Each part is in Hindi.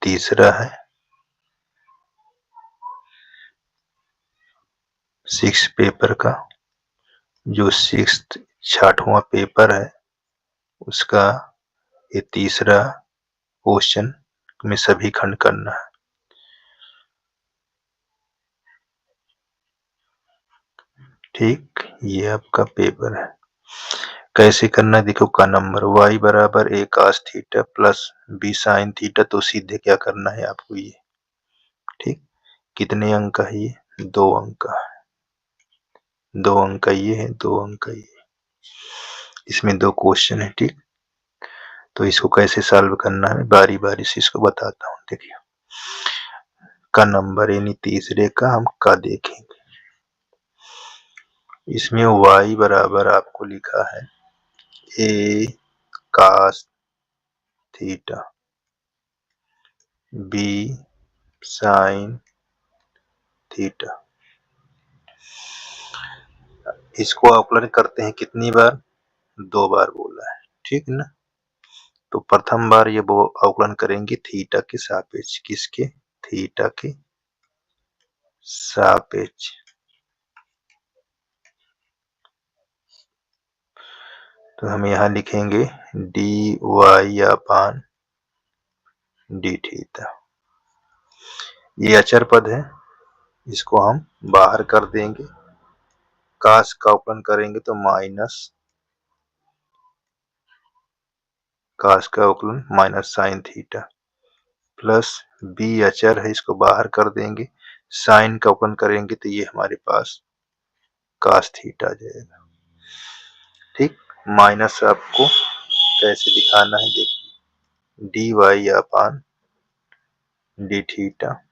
तीसरा है 6 पेपर का, जो 6वां पेपर है उसका ये तीसरा क्वेश्चन में सभी खंड करना है। ठीक, ये आपका पेपर है। कैसे करना है देखो का नंबर y बराबर a cos theta plus b sin theta, तो सीधे क्या करना है आपको ये। ठीक, कितने अंक का है ये? 2 अंक का है। 2 अंक का ये है, 2 अंक का ये। इसमें 2 क्वेश्चन है। ठीक, तो इसको कैसे सॉल्व करना है बारी बारी से इसको बताता हूँ। देखिए का नंबर यानी तीसरे का हम का देखेंगे। इसमें y बराबर आपको लिखा है a cos theta b sin theta. इसको अवकलन करते हैं कितनी बार? 2 बार बोला है। ठीक ना, तो प्रथम बार ये वो अवकलन करेंगे थीटा के सापेक्ष। किसके? थीटा के सापेक्ष। तो हम यहाँ लिखेंगे D Y upon D theta. ये अचर पद है, इसको हम बाहर कर देंगे। कास का अवकलन करेंगे तो माइनस कास का अवकलन minus sine theta plus B अचर है, इसको बाहर कर देंगे। साइन का अवकलन करेंगे तो ये हमारे पास कास थीटा आ जाएगा। ठीक, माइनस आपको कैसे दिखाना है देखिए, D Y upon D theta,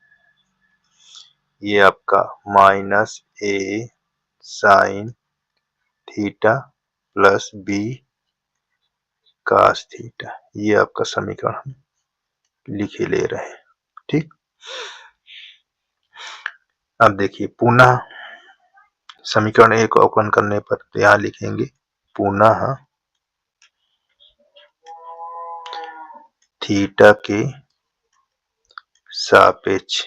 ये आपका minus A sine theta plus B cos theta, ये आपका समीकरण हम लिखे ले रहे हैं। ठीक, अब देखिए पुनः समीकरण ए को अवकलन करने पर तो यहाँ लिखेंगे पुनः थीटा के सापेक्ष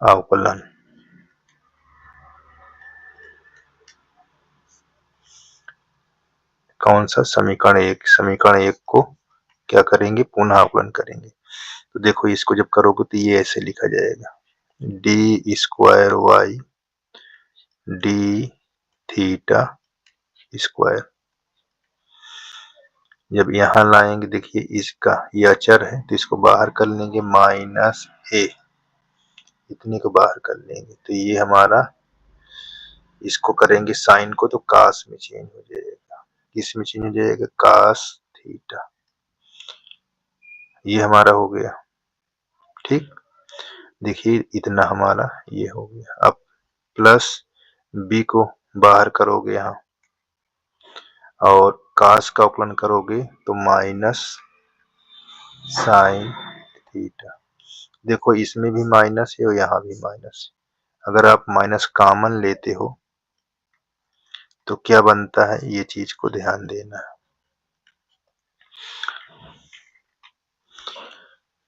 अवकलन। कौन सा? समीकरण एक। समीकरण एक को क्या करेंगे? पुनः अवकलन करेंगे। तो देखो इसको जब करोगे तो ये ऐसे लिखा जाएगा D square Y D theta square. जब यहाँ लाएंगे देखिए इसका ये अचर है तो इसको बाहर कर लेंगे, माइनस ए, इतने को बाहर कर लेंगे तो ये हमारा, इसको करेंगे साइन को तो कास में चेंज हो जाएगा। किस में चेंज हो जाएगा? Cos theta. ये हमारा हो गया। ठीक, देखिए इतना हमारा ये हो गया। अब प्लस बी को बाहर करोगे यहाँ और कास का अवकलन करोगे तो माइनस साइन थीटा। देखो इसमें भी माइनस है और यहाँ भी माइनस है। अगर आप माइनस कॉमन लेते हो तो क्या बनता है, ये चीज को ध्यान देना है।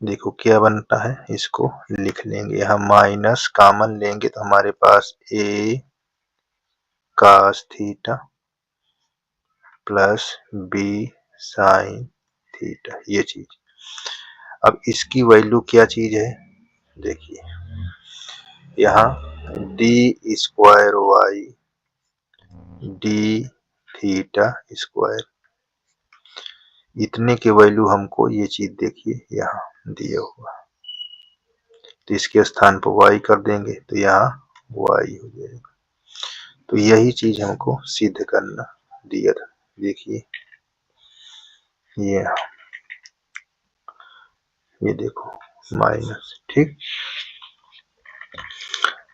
देखो क्या बनता है, इसको लिख लेंगे। यहाँ माइनस कॉमन लेंगे तो हमारे पास A cos theta plus B sine theta, ये चीज। अब इसकी वैल्यू क्या चीज है देखिए, यहाँ D square Y D theta square, इतने के वैल्यू हमको ये चीज देखिए यहाँ दिया हुआ, तो इसके स्थान पर y कर देंगे तो यहाँ y हो जाएगा। तो यही चीज हमको सिद्ध करना दिया था। देखिए ये देखो माइनस। ठीक,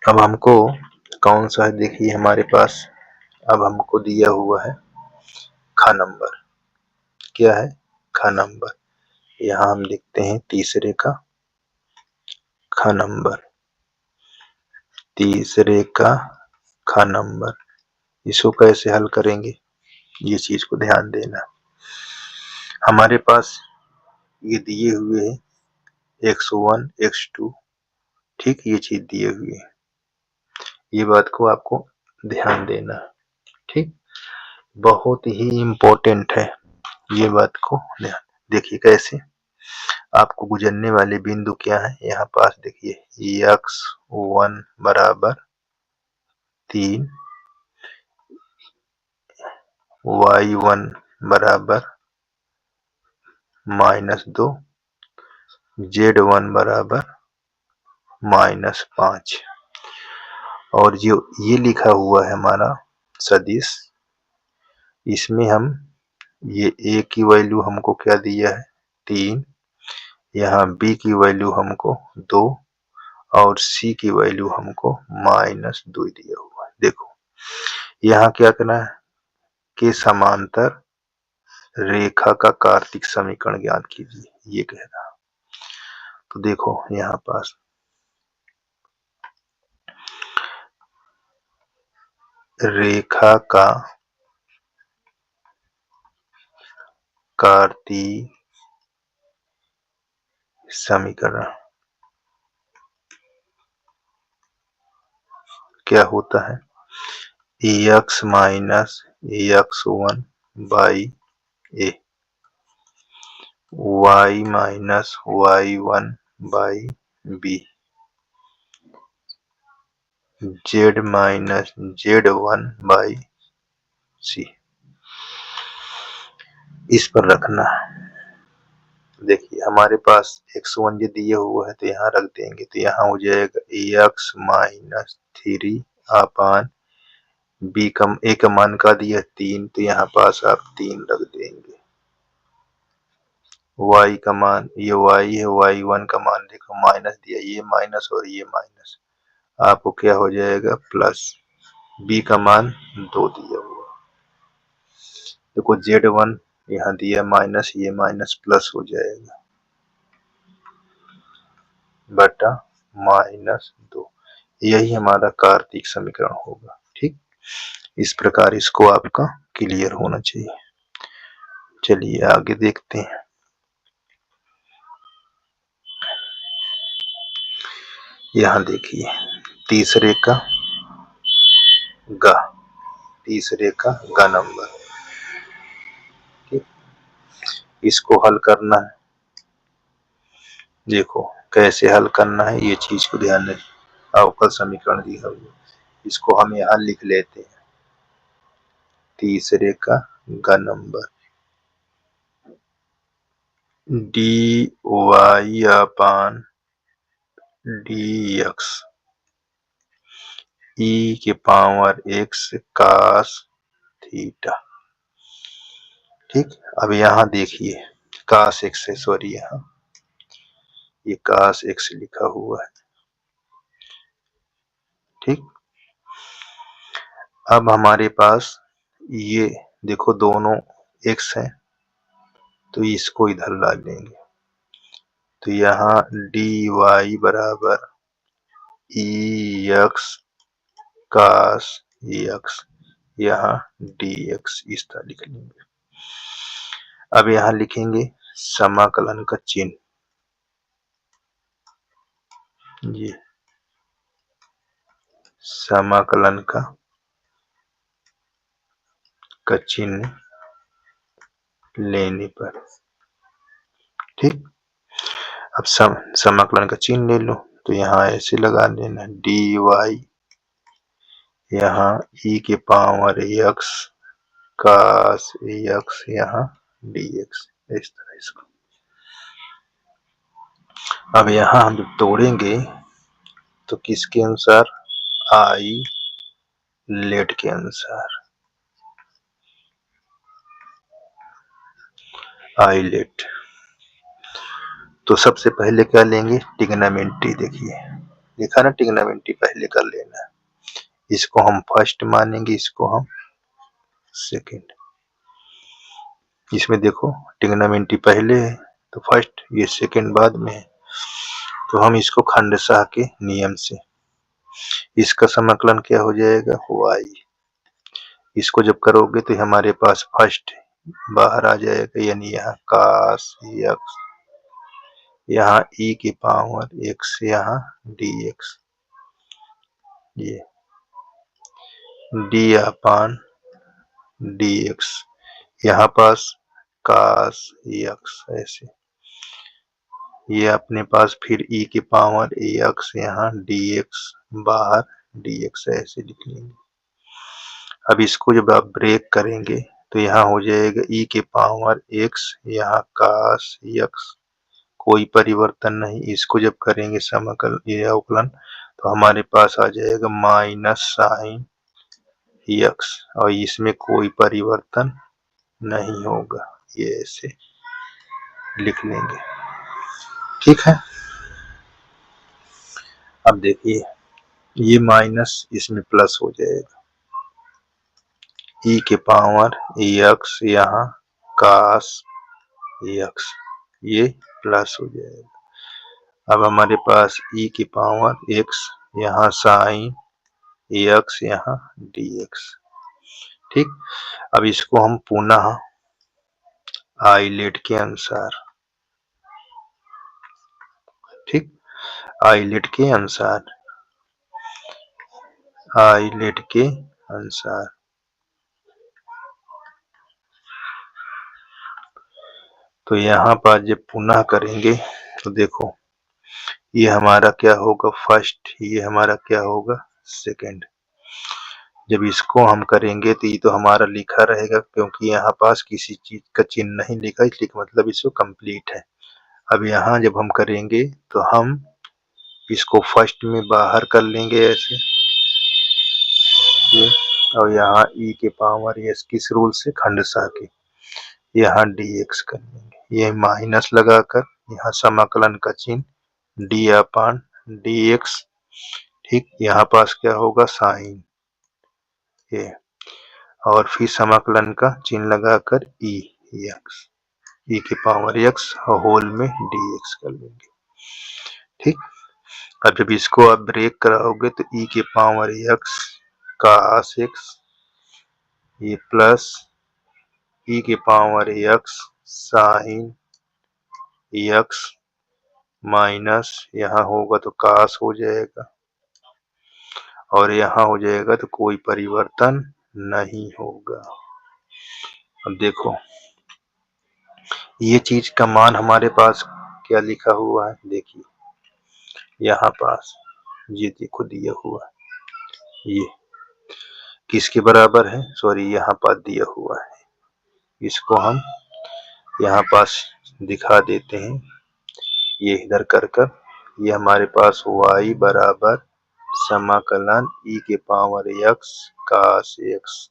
अब हमको कौन सा है देखिए हमारे पास, अब हमको दिया हुआ है ख नंबर। क्या है? ख नंबर। यहाँ हम लिखते हैं तीसरे का ख नंबर, तीसरे का ख नंबर। इसको कैसे हल करेंगे, ये चीज को ध्यान देना। हमारे पास ये दिए हुए हैं x1 x2, ठीक, ये चीज दिए हुए हैं, ये बात को आपको ध्यान देना, ठीक, बहुत ही इम्पोर्टेंट है ये बात को ध्यान। देखिए कैसे आपको गुजरने वाले बिंदु क्या है, यहाँ पास देखिए x1 बराबर 3, y1 बराबर -2, z1 बराबर -5, और जो ये लिखा हुआ है हमारा सदिश, इसमें हम ये a की वैल्यू हमको क्या दिया है 3, यहाँ b की वैल्यू हमको 2 और c की वैल्यू हमको -2 दिया हुआ है। देखो यहाँ क्या करना है कि समांतर रेखा का कार्तीक समीकरण ज्ञात कीजिए, ये कहना। तो देखो यहाँ पास रेखा का कार्तीय समीकरण क्या होता है, ax minus ax1 by a, y minus y1 by b, z minus z1 by c, इस पर रखना है। देखिए हमारे पास x1 जो दिया हुआ है तो यहाँ रख देंगे, तो यहाँ हो जाएगा ax माइनस 3 अपान b का a का मान का दिया 3, तो यहाँ पास आप 3 रख देंगे। y का मान ये y है, y1 का मान देखो माइनस दिया, ये माइनस और ये माइनस, आपको क्या हो जाएगा प्लस, b का मान 2 दिया हुआ, देखो z1 यहाँ दिया माइनस, ये माइनस प्लस हो जाएगा बटा -2, यही हमारा कार्तीक समीकरण होगा, ठीक। इस प्रकार इसको आपका क्लियर होना चाहिए। चलिए आगे देखते हैं। यहाँ देखिए तीसरे का ग नंबर, ठीक, इसको हल करना है। देखो कैसे हल करना है, ये चीज को ध्यान रखें। अवकल समीकरण दिया हुआ, इसको हम यहाँ लिख लेते हैं, तीसरे का ग नंबर dy अपान dx e के पावर x cos थीटा, ठीक। अब यहाँ देखिए cos x है, सॉरी यहाँ ये cos x लिखा हुआ है, ठीक। अब हमारे पास ये देखो दोनों x है, तो इसको इधर ला लेंगे, तो यहाँ dy बराबर ex cos x, यहाँ dx इस तरह लिख लेंगे। अब यहाँ लिखेंगे समाकलन का चिन्ह, ये समाकलन का चिन्ह लेने पर, ठीक। अब समाकलन का चिन्ह ले लो, तो यहाँ ऐसे लगा लेना dy, यहाँ e के पावर x cos x, यहाँ dx, इस तरह इसको। अब यहाँ हम जब तोड़ेंगे तो किसके अनुसार, आई लेट के अनुसार, आई लेट। तो सबसे पहले क्या लेंगे, ट्रिग्नोमेट्री, देखिए लिखा ना ट्रिग्नोमेट्री पहले कर लेना है, इसको हम फर्स्ट मानेंगे, इसको हम सेकंड। इसमें देखो ट्रिग्नोमेट्री पहले है तो फर्स्ट, ये सेकंड बाद में है, तो हम इसको खंडशः के नियम से, इसका समाकलन क्या हो जाएगा y, इसको जब करोगे तो हमारे पास फर्स्ट बाहर आ जाएगा, यानी यहाँ cos x, यहाँ e की पावर x, यहाँ dx, ये d अपान dx, यहाँ पास cos x, ऐसे ये अपने पास फिर e की पावर ax, यहाँ dx, बाहर dx, ऐसे लिख लेंगे। अब इसको जब आप ब्रेक करेंगे तो यहाँ हो जाएगा e की पावर x, यहाँ cos x, कोई परिवर्तन नहीं। इसको जब करेंगे समाकल या अवकलन तो हमारे पास आ जाएगा माइनस साइन x, और इसमें कोई परिवर्तन नहीं होगा, ये ऐसे लिख लेंगे। ठीक है, अब देखिए ये माइनस इसमें प्लस हो जाएगा, e के पावर x, यहाँ cos x, ये प्लस हो जाएगा। अब हमारे पास e की पावर x, यहाँ साइन x, यहाँ dx। ठीक, अब इसको हम पुनः आइलेट के अनुसार, ठीक, आइलेट के अनुसार, आइलेट के अनुसार तो यहाँ पर जब पुनः करेंगे तो देखो ये हमारा क्या होगा फर्स्ट, ये हमारा क्या होगा सेकंड। जब इसको हम करेंगे तो ये तो हमारा लिखा रहेगा, क्योंकि यहाँ पास किसी चीज का चिन्ह नहीं लिखा, इसलिए मतलब इसको कंप्लीट है। अब यहाँ जब हम करेंगे तो हम इसको फर्स्ट में बाहर कर लेंगे ऐसे, ये, और यहाँ e के पावर s किस रूल से, खंडशः के, यहाँ dx कर लेंगे, ये माइनस लगाकर यहाँ समाकलन का चिन्ह d अपान dx। ठीक, यहाँ पास क्या होगा साइन ये, और फिर समाकलन का चिन्ह लगाकर x, e की पावर x होल में dx कर लेंगे। ठीक, अब जब इसको आप ब्रेक कराओगे तो e की पावर x cos x, ये प्लस e की power x sine x, minus यहाँ होगा तो cos हो जाएगा, और यहाँ हो जाएगा तो कोई परिवर्तन नहीं होगा। अब देखो ये चीज का मान हमारे पास क्या लिखा हुआ है, देखिए यहाँ पास ये देखो दिया हुआ है, ये किसके बराबर है, सॉरी यहाँ पास दिया हुआ है, इसको हम यहाँ पास दिखा देते हैं, ये इधर कर कर, ये हमारे पास y बराबर समाकलन e के पावर x cos x,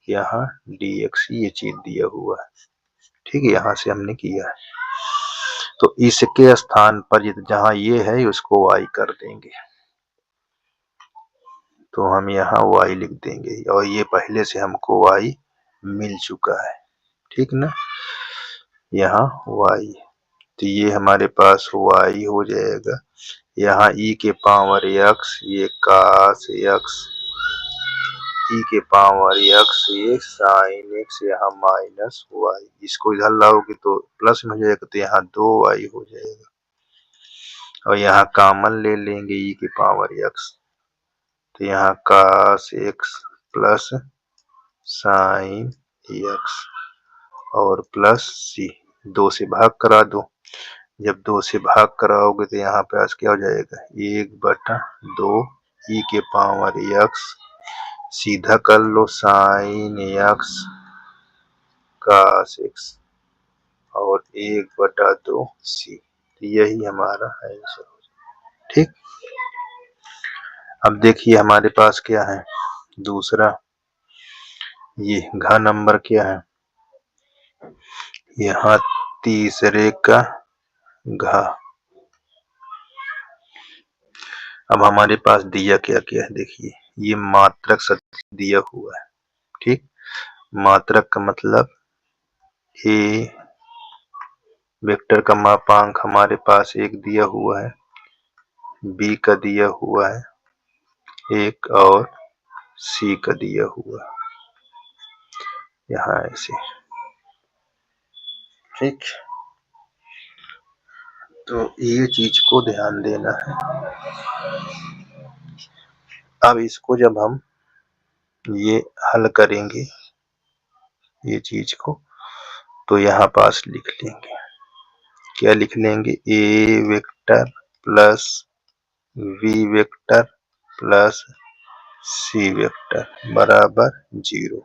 यहाँ dx, ये चीज दिया हुआ है। ठीक है, यहाँ से हमने किया है, तो इसके स्थान पर जहाँ ये है उसको y कर देंगे, तो हम यहाँ y लिख देंगे, और ये पहले से हमको y मिल चुका है। ठीक ना, यहाँ y, तो ये हमारे पास y हो जाएगा, यहाँ e के पावर x, ये cos x, e के पावर x, ये sin x, यहाँ माइनस y, इसको इधर लाओगे तो प्लस में हो जाएगा, तो यहाँ 2y हो जाएगा, और यहाँ कॉमन ले लेंगे e की पावर x, तो यहाँ cos x plus sin x और प्लस c, 2 से भाग करा दो, जब 2 से भाग कराओगे तो यहाँ पास क्या हो जाएगा 1/2 e के पावर x, सीधा कर लो sin x cos x और 1/2 c, तो यही हमारा आंसर। ठीक, अब देखिए हमारे पास क्या है दूसरा, ये घ नंबर क्या है, यहाँ तीसरे का घ। अब हमारे पास दिया क्या क्या है, देखिए ये मात्रक सदिश दिया हुआ है। ठीक, मात्रक का मतलब a वेक्टर का मापांक हमारे पास एक दिया हुआ है, b का दिया हुआ है एक, और c का दिया हुआ है यहाँ ऐसे। ठीक, तो ये चीज को ध्यान देना है। अब इसको जब हम ये हल करेंगे ये चीज को, तो यहाँ पास लिख लेंगे, क्या लिख लेंगे, A vector plus V vector plus C vector बराबर 0।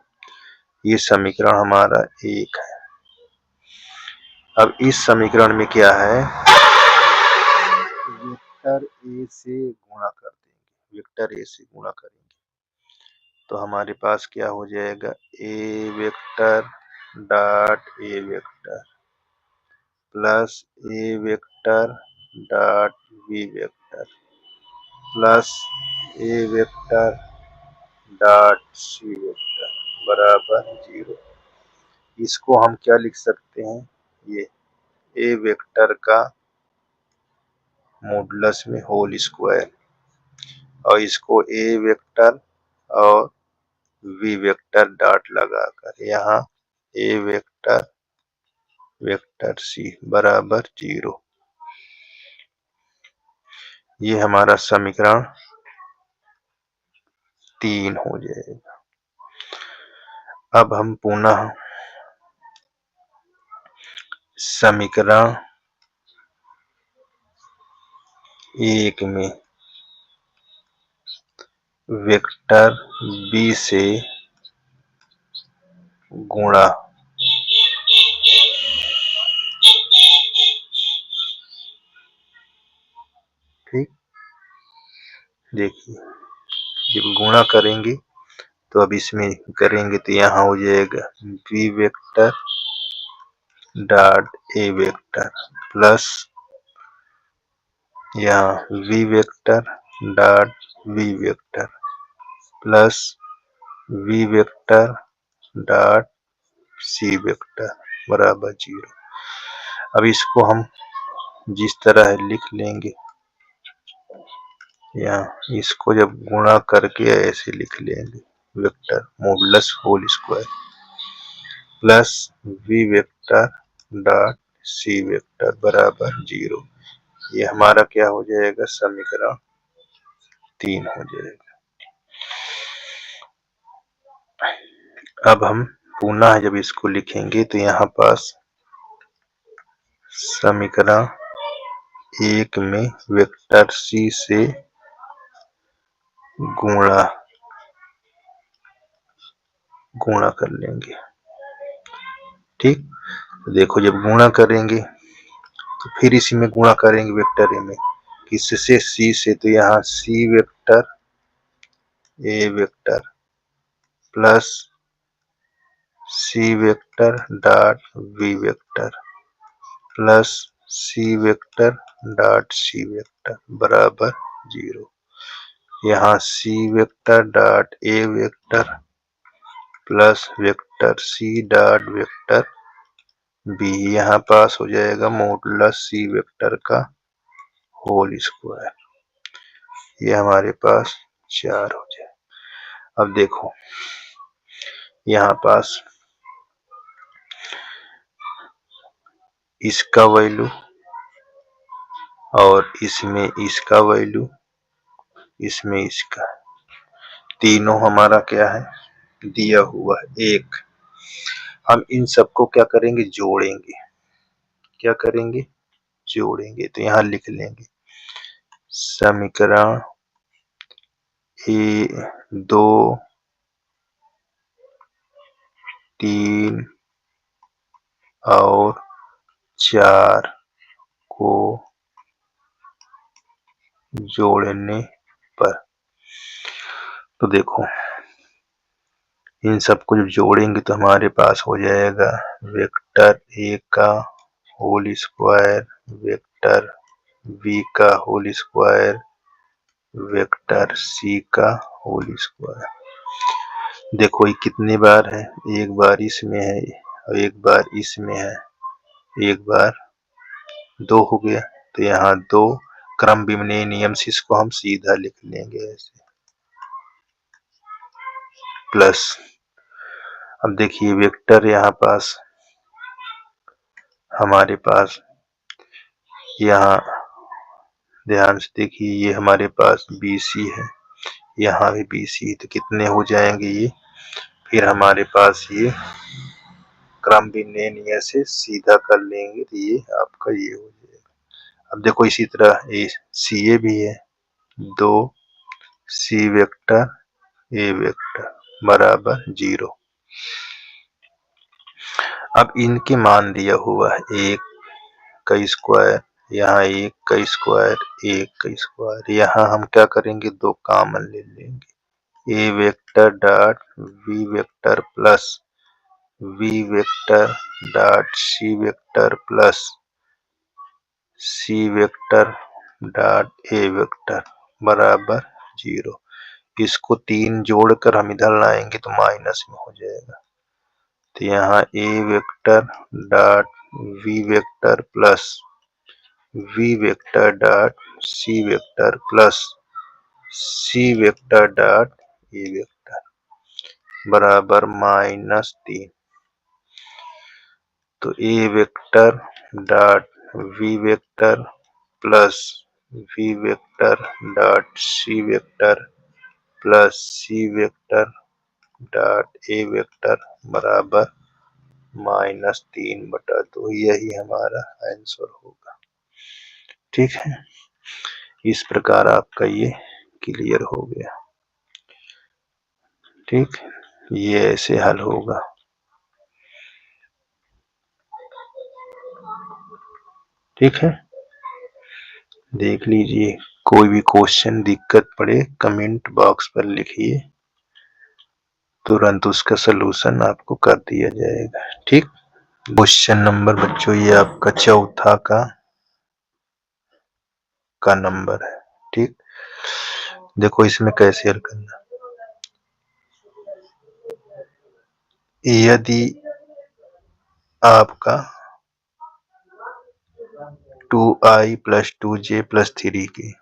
ये समीकरण हमारा 1 है। अब इस समीकरण में क्या है, वेक्टर ए से गुणा कर देंगे, वेक्टर ए से गुणा करेंगे तो हमारे पास क्या हो जाएगा, A vector dot A vector plus A vector dot B vector plus A vector dot C vector बराबर 0। इसको हम क्या लिख सकते हैं, ये ए वेक्टर का मॉडुलस में होल स्क्वायर, और इसको ए वेक्टर और वी वेक्टर डॉट लगाकर यहाँ ए वेक्टर वेक्टर सी बराबर 0। ये हमारा समीकरण 3 हो जाएगा। अब हम पुनः समीकरण 1 में वेक्टर बी से गुणा ठीक, देखिए जब गुणा करेंगे तो अब इसमें करेंगे तो यहाँ हो जाएगा B vector dot A vector plus यहाँ V vector dot V vector plus V vector dot C vector बराबर 0। अब इसको हम जिस तरह है लिख लेंगे, यहाँ इसको जब गुणा करके ऐसे लिख लेंगे, vector modulus whole square plus V vector dot C vector बराबर 0। ये हमारा क्या हो जाएगा, समीकरण 3 हो जाएगा। अब हम पुनः जब इसको लिखेंगे तो यहाँ पास समीकरण 1 में वेक्टर सी से गुणा कर लेंगे। ठीक, तो देखो जब गुणा करेंगे तो फिर इसी में गुणा करेंगे वेक्टर ए में, किससे, सी से, तो यहाँ C vector A vector plus C vector dot V vector plus C vector dot C vector बराबर 0। यहाँ C vector dot A vector plus vector C dot vector B, यहाँ पास हो जाएगा मॉडुलस सी वेक्टर का होल स्क्वायर, ये हमारे पास 4 हो जाए। अब देखो यहाँ पास इसका वैल्यू और इसमें इसका वैल्यू, इसमें इसका, तीनों हमारा क्या है, दिया हुआ है 1। हम इन सबको क्या करेंगे, जोड़ेंगे, क्या करेंगे, जोड़ेंगे, तो यहाँ लिख लेंगे समीकरण 2 3 और 4 को जोड़ने पर, तो देखो इन सबको जब जोड़ेंगे तो हमारे पास हो जाएगा वेक्टर ए का होल स्क्वायर, वेक्टर बी का होल स्क्वायर, वेक्टर सी का होल स्क्वायर। देखो ये कितनी बार है, एक बार इसमें है और एक बार इसमें है, एक बार 2 हो गया, तो यहाँ 2 क्रम विमीय नियम से इसको हम सीधा लिख लेंगे ऐसे, प्लस अब देखिए वेक्टर यहाँ पास हमारे पास यहाँ ध्यान से देखिए, ये हमारे पास BC है, यहाँ भी BC है, तो कितने हो जाएंगे ये। फिर हमारे पास ये क्रम भिन्ननीय से सीधा कर लेंगे तो ये आपका ये हो जाएगा। अब देखो इसी तरह ये CA भी है, 2 C वेक्टर A वेक्टर बराबर 0। अब इनके मान दिया हुआ है 1 का स्क्वायर, यहाँ 1 का स्क्वायर, 1 का स्क्वायर। यहाँ हम क्या करेंगे, 2 कॉमन ले लेंगे। A vector dot V vector plus V vector dot C vector plus C vector dot A vector बराबर 0। इसको 3 जोड़कर हम इधर लाएंगे तो माइनस में हो जाएगा। तो यहाँ A vector dot V vector plus V vector dot C vector plus C vector dot A vector बराबर -3। तो A vector dot V vector plus V vector dot C vector plus C vector dot A vector बराबर -3/2। यही हमारा आंसर होगा। ठीक है, इस प्रकार आपका ये क्लियर हो गया। ठीक, ये ऐसे हल होगा। ठीक है, देख लीजिए, कोई भी क्वेश्चन दिक्कत पड़े कमेंट बॉक्स पर लिखिए, तुरंत उसका सलूशन आपको कर दिया जाएगा। ठीक, क्वेश्चन नंबर बच्चों ये आपका चौथा का नंबर है। ठीक, देखो इसमें कैसे हल करना। यदि आपका 2i + 2j + 3k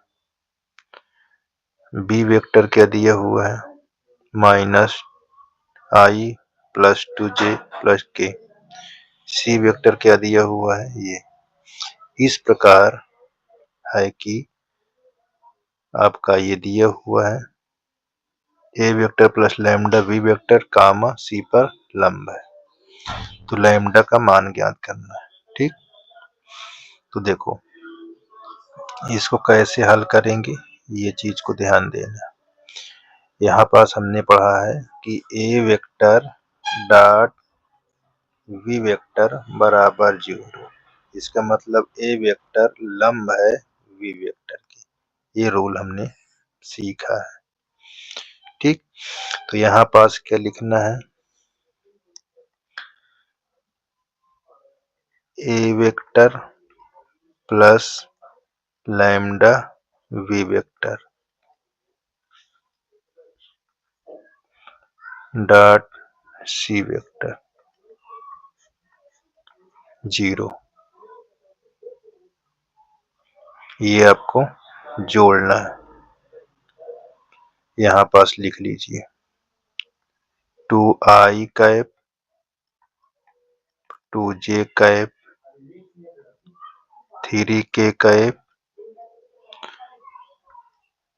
b vector क्या दिया हुआ है, -i + 2j + k। c vector क्या दिया हुआ है, ये इस प्रकार है कि आपका ये दिया हुआ है a vector plus lambda b vector comma c पर लंब है, तो लैम्डा का मान ज्ञात करना है। ठीक, तो देखो इसको कैसे हल करेंगे, ये चीज को ध्यान देना। यहाँ पास हमने पढ़ा है कि a vector dot v vector बराबर 0। इसका मतलब a वेक्टर लंब है v वेक्टर की, ये रूल हमने सीखा है। ठीक, तो यहाँ पास क्या लिखना है, a vector plus lambda v vector dot c vector 0, ये आपको जोड़ना है। यहाँ पास लिख लीजिए 2i cap 2j cap 3k cap,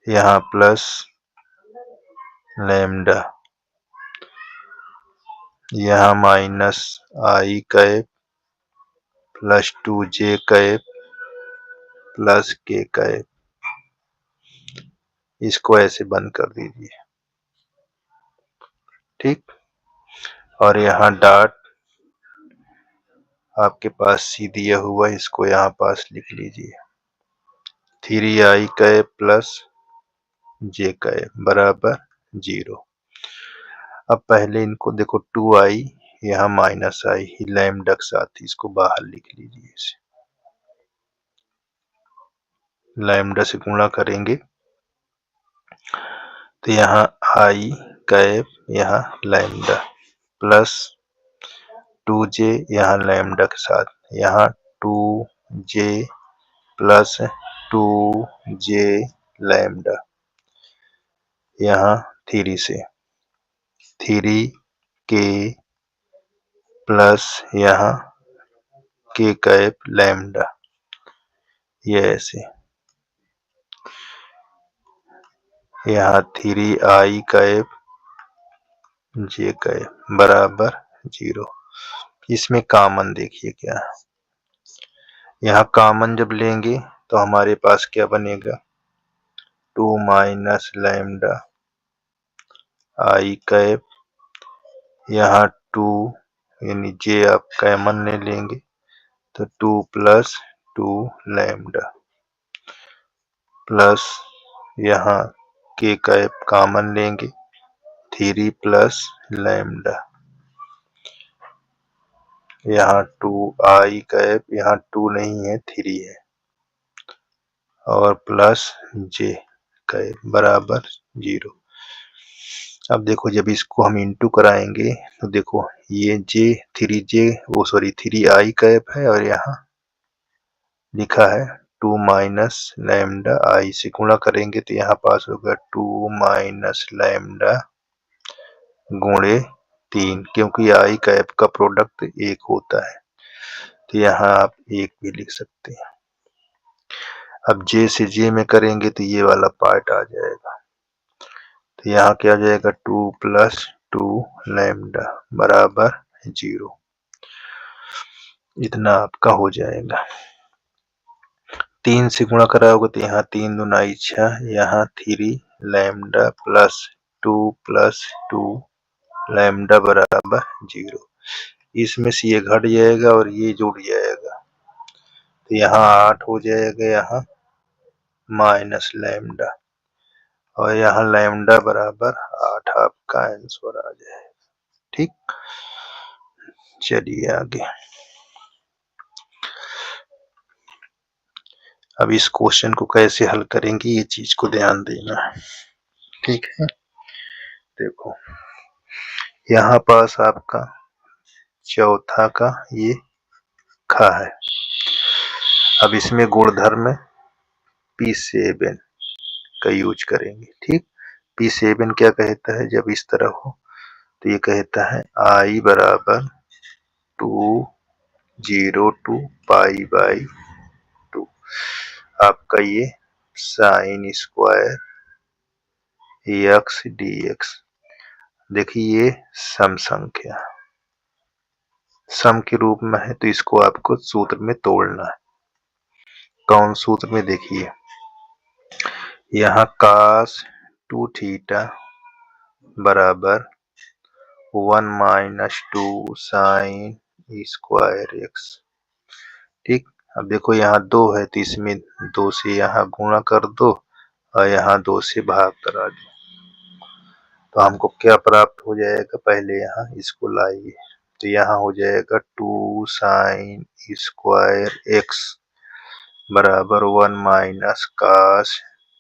यहाँ प्लस लैम्डा, यहाँ -i cap plus 2j cap plus k cap. इसको ऐसे बंद कर दीजिए। ठीक, और यहाँ डॉट आपके पास c दिया हुआ, इसको यहाँ पास लिख लीजिए 3i cap plus j cap बराबर 0। अब पहले इनको देखो 2i यहाँ -i लैम्डा के साथ, इसको बाहर लिख लीजिए। इसे लैम्डा से गुणा करेंगे तो यहाँ i कैप यहाँ लैम्डा प्लस 2j यहाँ लैम्डा के साथ, यहाँ 2j प्लस 2j लैम्डा, यहाँ 3 से 3k प्लस यहाँ k कैप लैम्डा, ये ऐसे यहाँ 3i कैप j कैप बराबर 0। इसमें कॉमन देखिए क्या है, यहाँ कॉमन जब लेंगे तो हमारे पास क्या बनेगा 2 माइनस लैम्डा i कैप, यहाँ 2 यानी j आप कॉमन ले लेंगे तो 2 प्लस 2 लैम्डा प्लस यहाँ k कैप कॉमन लेंगे 3 प्लस लैम्डा, यहाँ 2i कैप, यहाँ 2 नहीं है 3 है, और प्लस j कैप बराबर 0। अब देखो जब इसको हम इंटू कराएंगे तो देखो ये थ्री आई कैप है और यहाँ लिखा है 2 माइनस लैम्डा आई से गुणा करेंगे तो यहाँ पास होगा 2 माइनस लैम्डा गुणे 3, क्योंकि आई कैप का प्रोडक्ट 1 होता है तो यहाँ आप 1 भी लिख सकते हैं। अब j से j में करेंगे तो ये वाला पार्ट आ जाएगा, तो यहाँ क्या आ जाएगा 2 प्लस 2 लैम्डा बराबर 0, इतना आपका हो जाएगा। 3 से गुणा कराओगे तो यहाँ 3 दूना 6, यहाँ 3 लैम्डा प्लस 2 लैम्डा बराबर 0। इसमें से ये घट जाएगा और ये जुड़ जाएगा तो यहाँ 8 हो जाएगा, यहाँ माइनस लैम्डा और यहाँ लैम्डा बराबर 8 आपका आंसर आ जाएगा। ठीक, चलिए आगे। अब इस क्वेश्चन को कैसे हल करेंगे ये चीज को ध्यान देना है। ठीक है, देखो यहाँ पास आपका चौथा का ये खा है। अब इसमें गुणधर्म P7 का यूज करेंगे। ठीक, P7 क्या कहता है, जब इस तरह हो तो ये कहता है I बराबर 2 to पाई बाई 2, आपका ये साइन स्क्वायर x dx। देखिए ये सम संख्या सम के रूप में है तो इसको आपको सूत्र में तोड़ना है। कौन सूत्र में, देखिए यहाँ cos 2 थीटा बराबर 1 माइनस 2 साइन स्क्वायर x। ठीक, अब देखो यहाँ 2 है तो इसमें 2 से यहाँ गुणा कर दो और यहाँ 2 से भाग करा दो तो हमको क्या प्राप्त हो जाएगा, पहले यहाँ इसको लाइए तो यहाँ हो जाएगा 2 साइन स्क्वायर x बराबर 1 माइनस cos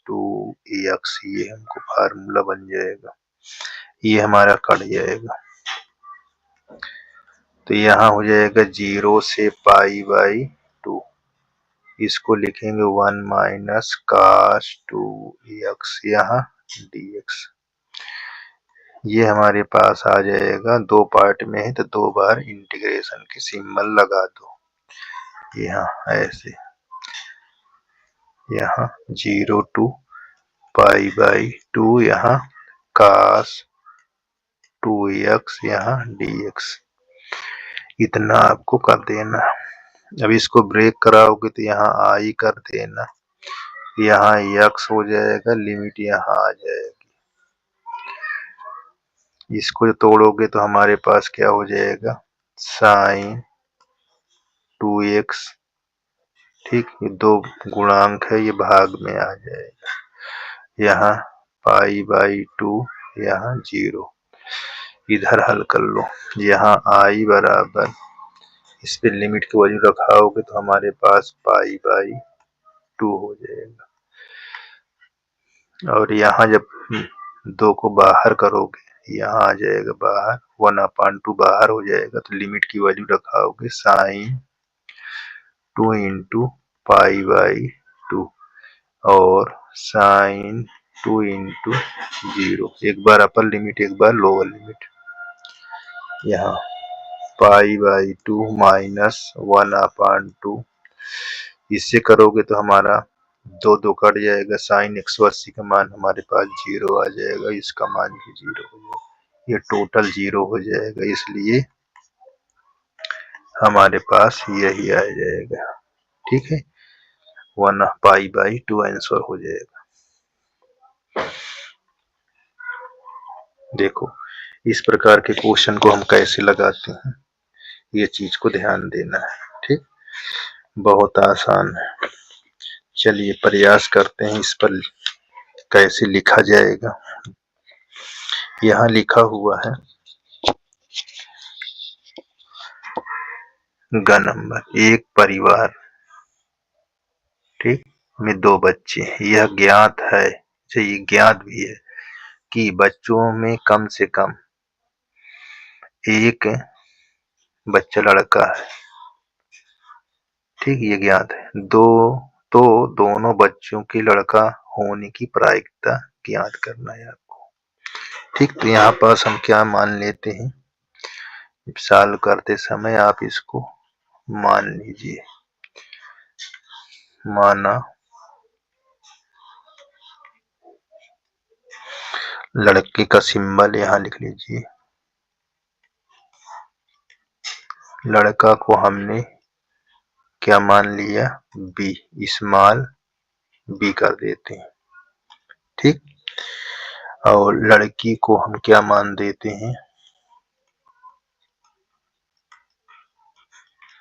2x। ये हमको फार्मूला बन जाएगा, ये हमारा कट जाएगा तो यहाँ हो जाएगा 0 से पाई बाई 2, इसको लिखेंगे 1 माइनस cos 2x यहाँ dx। ये हमारे पास आ जाएगा, दो पार्ट में है तो दो बार इंटीग्रेशन की सिंबल लगा दो यहाँ ऐसे, यहाँ 0 to पाई बाई 2 यहाँ cos 2x यहाँ dx, इतना आपको कर देना। अब इसको ब्रेक कराओगे तो यहाँ आई कर देना, यहाँ x हो जाएगा, लिमिट यहाँ आ जाएगी। इसको तोड़ोगे तो हमारे पास क्या हो जाएगा, साइन 2x। ठीक, ये दो गुणांक है, ये भाग में आ जाएगा, यहाँ पाई बाई 2 यहाँ 0। इधर हल कर लो, यहाँ आई बराबर, इस पे लिमिट की वैल्यू रखाओगे तो हमारे पास पाई बाई 2 हो जाएगा और यहाँ जब 2 को बाहर करोगे यहाँ आ जाएगा बाहर, 1/2 बाहर हो जाएगा तो लिमिट की वैल्यू रखाओगे साइन 2 इंटू पाई बाई 2 और साइन 2 इंटू 0, एक बार अपर लिमिट एक बार लोअर लिमिट यहाँ। π/2 -1/2। इससे करोगे तो हमारा 2 कट जाएगा, sin 180 का मान हमारे पास 0 आ जाएगा, इसका मान भी 0 हो जाएगा, ये टोटल 0 हो जाएगा, इसलिए हमारे पास यही आ जाएगा। ठीक है, 1π/2 आंसर हो जाएगा। देखो इस प्रकार के क्वेश्चन को हम कैसे लगाते हैं, ये चीज को ध्यान देना है। ठीक, बहुत आसान है। चलिए प्रयास करते हैं इस पर कैसे लिखा जाएगा। यहाँ लिखा हुआ है ग नंबर, एक परिवार, ठीक, में 2 बच्चे, यह ज्ञात है, ये ज्ञात भी है कि बच्चों में कम से कम एक बच्चा लड़का है। ठीक, ये ज्ञात है। दोनों बच्चों के लड़का होने की प्रायिकता ज्ञात करना है आपको। ठीक, तो यहाँ पास हम क्या मान लेते हैं, सॉल्व करते समय आप इसको मान लीजिए। माना लड़के का सिंबल यहाँ लिख लीजिए, लड़का को हमने क्या मान लिया, बी, स्मॉल बी कर देते हैं। ठीक, और लड़की को हम क्या मान देते हैं,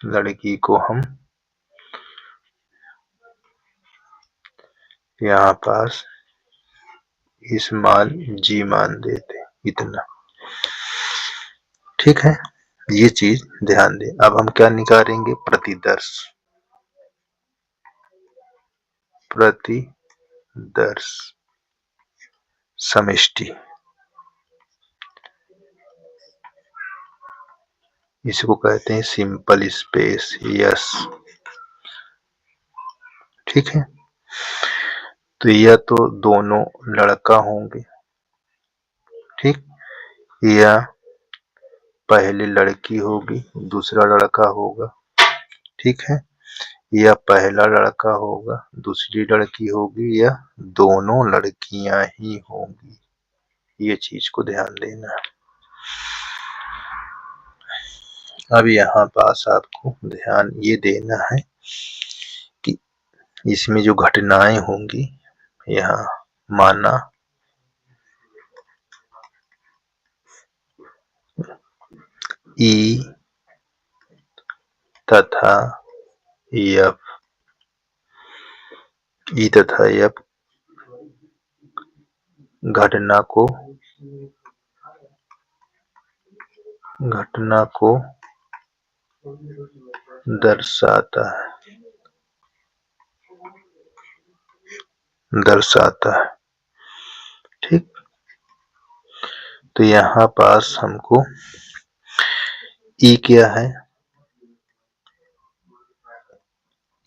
लड़की को हम यहाँ पास स्मॉल जी मान देते हैं, इतना। ठीक है, ये चीज ध्यान दें। अब हम क्या निकालेंगे, प्रतिदर्श, प्रतिदर्श समष्टि, इसको कहते हैं सिंपल स्पेस, यस। ठीक है, तो यह तो दोनों लड़का होंगे। ठीक, या पहले लड़की होगी दूसरा लड़का होगा। ठीक है, या पहला लड़का होगा दूसरी लड़की होगी, या दोनों लड़कियां ही होंगी, ये चीज को ध्यान देना। अब यहाँ पास आपको ध्यान ये देना है कि इसमें जो घटनाएं होंगी, यहाँ माना ई तथा एफ, ई तथा एफ घटना को दर्शाता है। ठीक, तो यहाँ पास हमको ई क्या है,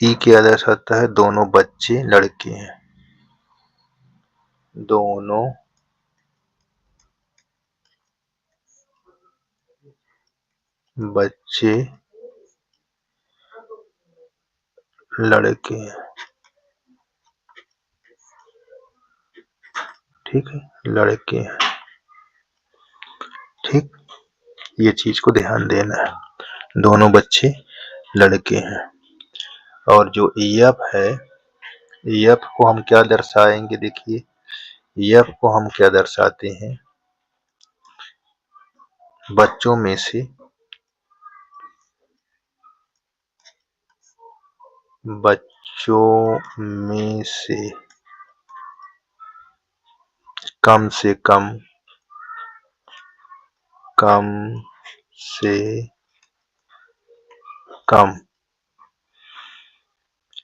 ई क्या दर्शाता है, दोनों बच्चे लड़के हैं, दोनों बच्चे लड़के हैं। ठीक है, लड़के हैं। ठीक, ये चीज को ध्यान देना है, दोनों बच्चे लड़के हैं। और जो एफ है, एफ को हम क्या दर्शाएंगे, देखिए एफ को हम क्या दर्शाते हैं, बच्चों में से कम से कम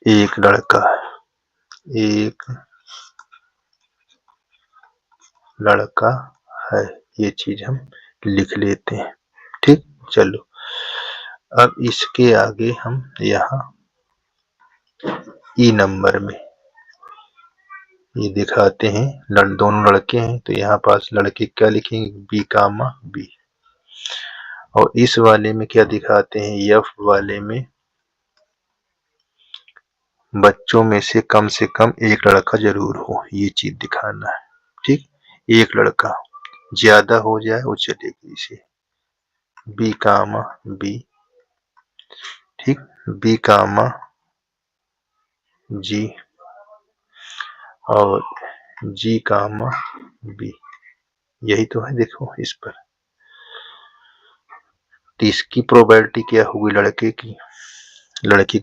एक लड़का है, ये चीज हम लिख लेते हैं। ठीक, चलो अब इसके आगे हम यहाँ ई नंबर में ये दिखाते हैं, दोनों लड़के हैं, तो यहाँ पास लड़के क्या लिखेंगे, बी, बी। और इस वाले में क्या दिखाते हैं, एफ वाले में बच्चों में से कम एक लड़का जरूर हो, ये चीज दिखाना है। ठीक, एक लड़का, ज्यादा हो जाए वो चलेगी इसे बी कामा बी, ठीक, बी कामा जी और जी कामा बी, यही तो है। देखो इस पर तो इसकी प्रोबेबिलिटी क्या होगी, लड़के की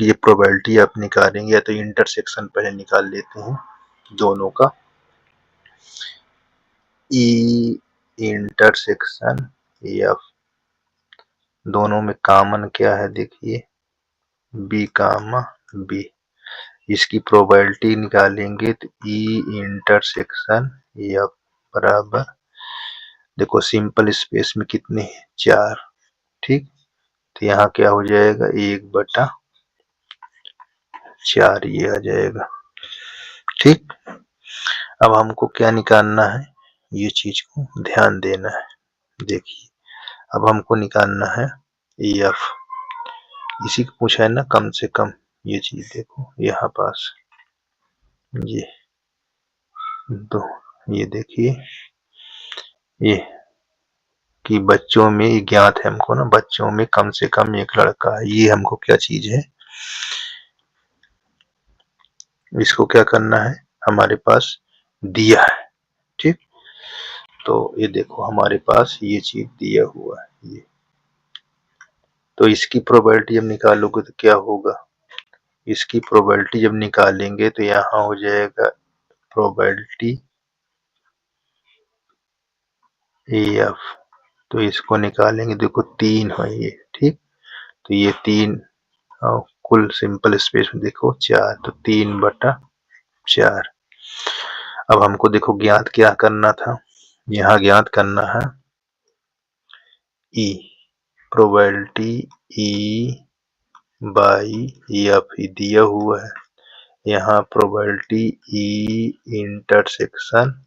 ये प्रोबेबिलिटी आप निकालेंगे, या तो इंटरसेक्शन पहले निकाल लेते हैं दोनों का, ई इंटरसेक्शन एफ, दोनों में कॉमन क्या है देखिए, बी कामा बी, इसकी प्रोबेबिलिटी निकालेंगे तो ई इंटरसेक्शन एफ बराबर, देखो सिंपल स्पेस में कितने हैं, 4, ठीक, तो यहाँ क्या हो जाएगा 1/4 ये आ जाएगा। ठीक, अब हमको क्या निकालना है, ये चीज को ध्यान देना है। देखिए अब हमको निकालना है एफ, इसी को पूछा है ना कम से कम, ये चीज देखो यहाँ पास ये दो, ये देखिए ये कि बच्चों में ज्ञात है हमको ना, बच्चों में कम से कम एक लड़का है, ये हमको क्या चीज है, इसको क्या करना है, हमारे पास दिया है। ठीक, तो ये देखो हमारे पास ये चीज दिया हुआ है ये, तो इसकी प्रोबेबिलिटी जब निकालोगे तो क्या होगा, इसकी प्रोबेबिलिटी जब निकालेंगे तो यहाँ हो जाएगा प्रोबेबिलिटी एफ, तो इसको निकालेंगे, देखो 3 है ये, ठीक, तो ये 3 और कुल सिंपल स्पेस में देखो 4, तो 3/4। अब हमको देखो ज्ञात क्या करना था, यहाँ ज्ञात करना है ई, प्रोबेबिलिटी ई बाई एफ दिया हुआ है, यहाँ probability E intersection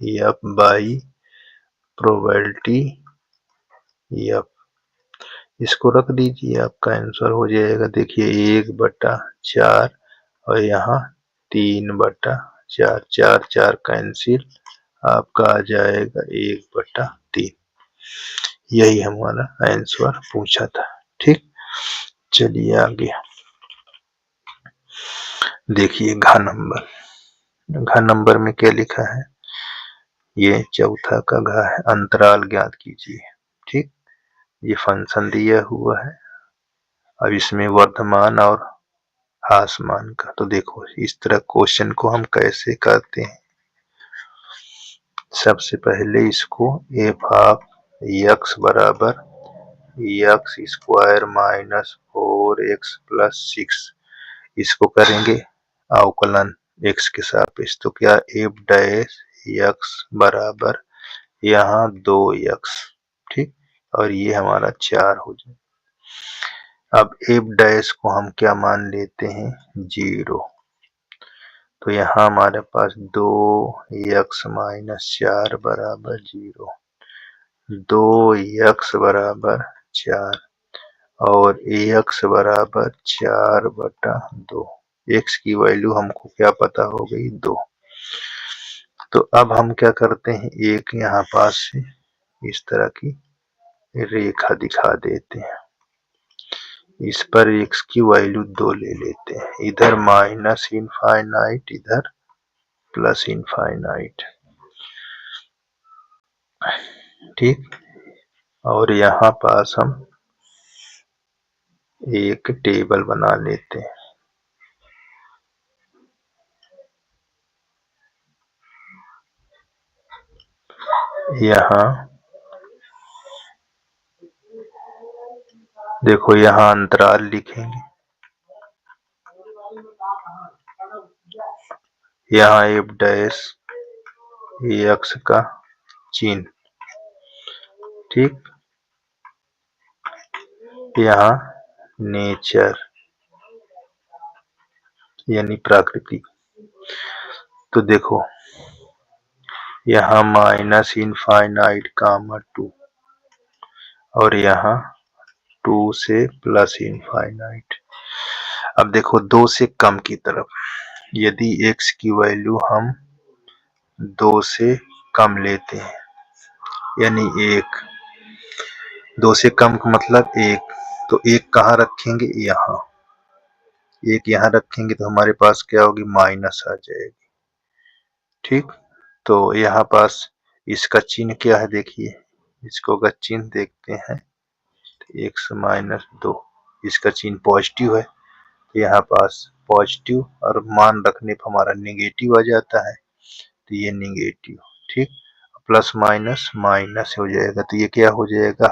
F by probability F, इसको रख दीजिए, आपका आंसर हो जाएगा देखिए 1/4 और यहाँ 3/4, 4 कैंसिल, आपका आ जाएगा 1/3, यही हमारा आंसर पूछा था। ठीक, चलिए आगे देखिए घ नंबर में क्या लिखा है, ये चौथा का घ है, अंतराल ज्ञात कीजिए। ठीक, ये फंक्शन दिया हुआ है, अब इसमें वर्तमान और आसमान का, तो देखो इस तरह क्वेश्चन को हम कैसे करते हैं, सबसे पहले इसको एफ ऑफ एक्स बराबर x square minus 4x plus 6, इसको करेंगे अवकलन x के सापेक्ष, तो क्या एफ डैश एक्स बराबर यहाँ 2x, ठीक, और ये हमारा 4 हो जाए। अब एफ डैश को हम क्या मान लेते हैं, 0, तो यहाँ हमारे पास 2x माइनस 4 बराबर 0, 2x बराबर 4 और ax बराबर 4/2, x की वैल्यू हमको क्या पता हो गई 2। तो अब हम क्या करते हैं, एक यहाँ पास से इस तरह की रेखा दिखा देते हैं, इस पर x की वैल्यू 2 ले लेते हैं, इधर माइनस इनफाइनाइट इधर प्लस इनफाइनाइट, ठीक, और यहाँ पास हम एक टेबल बना लेते हैं, यहाँ देखो यहाँ अंतराल लिखेंगे, यहाँ एफ डैश एक्स का चिन्ह, ठीक, यहाँ नेचर यानी प्रकृति, तो देखो यहाँ माइनस इनफाइनाइट कामा 2 और यहाँ 2 से प्लस इनफाइनाइट। अब देखो 2 से कम की तरफ, यदि x की वैल्यू हम 2 से कम लेते हैं, यानी 1, 2 से कम का मतलब 1, तो 1 कहाँ रखेंगे, यहाँ, 1 यहाँ रखेंगे तो हमारे पास क्या होगी, माइनस आ जाएगी। ठीक, तो यहाँ पास इसका चिन्ह क्या है, देखिए इसको अगर चिन्ह देखते हैं तो x माइनस 2, इसका चिन्ह पॉजिटिव है, तो यहाँ पास पॉजिटिव और मान रखने पर हमारा नेगेटिव आ जाता है, तो ये नेगेटिव। ठीक, प्लस माइनस माइनस हो जाएगा, तो ये क्या हो जाएगा,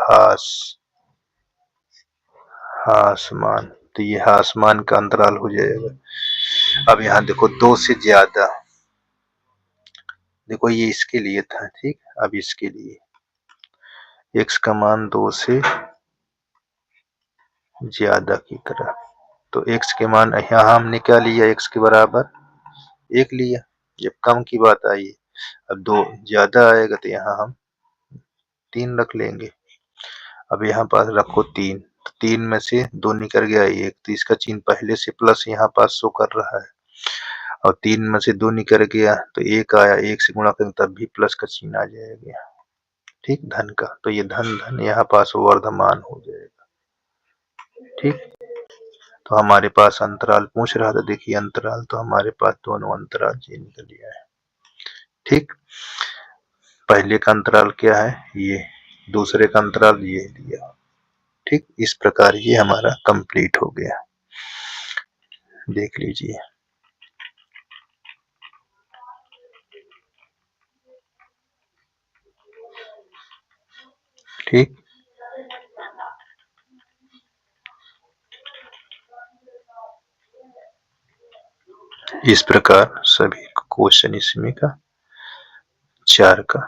हासमान, तो ये हासमान का अंतराल हो जाएगा। अब यहाँ देखो 2 से ज्यादा, देखो ये इसके लिए था, ठीक, अब इसके लिए x का मान 2 से ज्यादा की तरह, तो x के मान यहाँ हमने क्या लिया, x के बराबर 1 लिया, जब कम की बात आई। अब 2 ज्यादा आएगा तो यहाँ हम 3 रख लेंगे। अब यहाँ पास रखो 3, तो 3 में से 2 निकल गया 1, तो इसका चिन्ह पहले से प्लस यहाँ पास शो कर रहा है, और 3 में से 2 निकल गया तो 1 आया, 1 से गुणा करेंगे तब भी प्लस का चिन्ह आ जाएगा, ठीक, धन का, तो ये धन धन यहाँ पास वर्धमान हो जाएगा। ठीक, तो हमारे पास अंतराल पूछ रहा था, देखिए अंतराल तो हमारे पास दोनों अंतराल ये निकल गया है। ठीक, पहले का अंतराल क्या है, ये, दूसरे का अंतराल ये दिया। ठीक, इस प्रकार ये हमारा कंप्लीट हो गया, देख लीजिए। ठीक, इस प्रकार सभी क्वेश्चन इसमें का 4 का